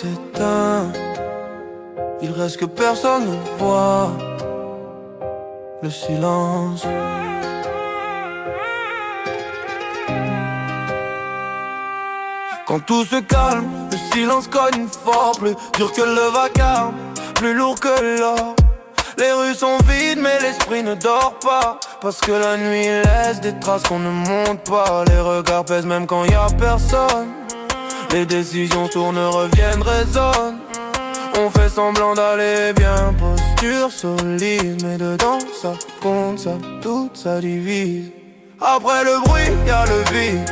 s'éteint, il reste que personne ne voit le silence. Quand tout se calme, le silence cogne fort, plus dur que le vacarme, plus lourd que l'or. Les rues sont vides mais l'esprit ne dort pas, parce que la nuit laisse des traces qu'on ne monte pas. Les regards pèsent même quand y a personne, les décisions tournent, reviennent, résonnent. On fait semblant d'aller bien, posture solide, mais dedans ça compte, ça doute, ça divise. Après le bruit, y'a le vide.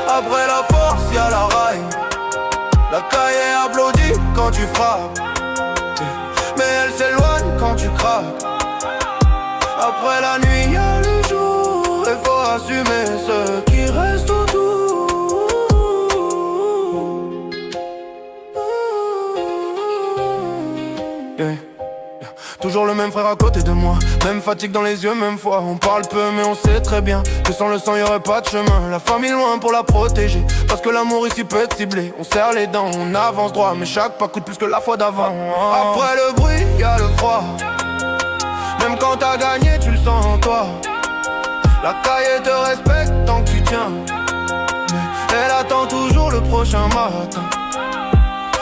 Après la force, y'a la raille. La caille applaudit quand tu frappes, mais elle s'éloigne quand tu craques. Après la nuit, y'a le jour, et faut assumer ce qui reste autour. Yeah. Toujours le même frère à côté de moi, même fatigue dans les yeux, même foi. On parle peu mais on sait très bien que sans le sang y'aurait pas de chemin. La famille loin pour la protéger, parce que l'amour ici peut être ciblé. On serre les dents, on avance droit, mais chaque pas coûte plus que la fois d'avant. Après le bruit, y'a le froid. Même quand t'as gagné, tu le sens en toi. La caille te respecte tant que tu tiens, mais elle attend toujours le prochain matin.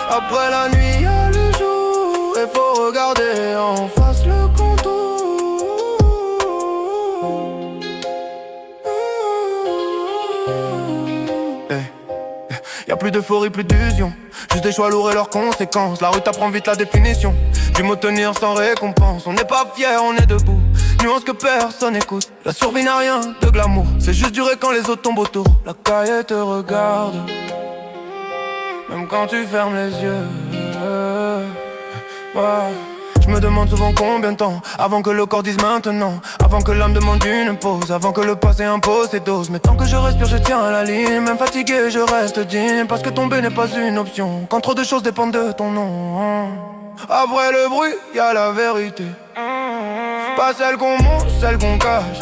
Après la nuit, y'a le jour, et faut regarder en face le contour. Y'a plus d'euphorie, plus d'illusion, juste des choix lourds et leurs conséquences. La rue t'apprend vite la définition du mot tenir sans récompense. On n'est pas fiers, on est debout, nuance que personne écoute. La survie n'a rien de glamour, c'est juste durer quand les autres tombent autour. La caille te regarde, même quand tu fermes les yeux. Ouais. Je me demande souvent combien de temps avant que le corps dise maintenant, avant que l'âme demande une pause, avant que le passé impose ses doses. Mais tant que je respire, je tiens à la ligne. Même fatigué, je reste digne, parce que tomber n'est pas une option, quand trop de choses dépendent de ton nom. Après le bruit, y'a la vérité, pas celle qu'on montre, celle qu'on cache.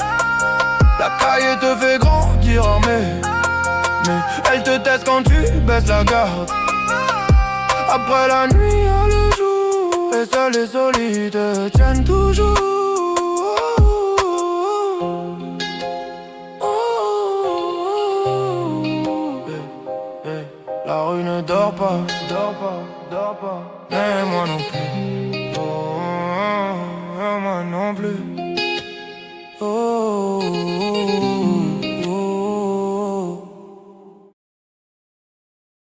La caille te fait grandir mais elle te teste quand tu baisses la garde. Après la nuit, y'a le jour, et seuls les solides tiennent toujours. La rue ne dort pas, mais moi non plus. Oh, moi non plus. Oh.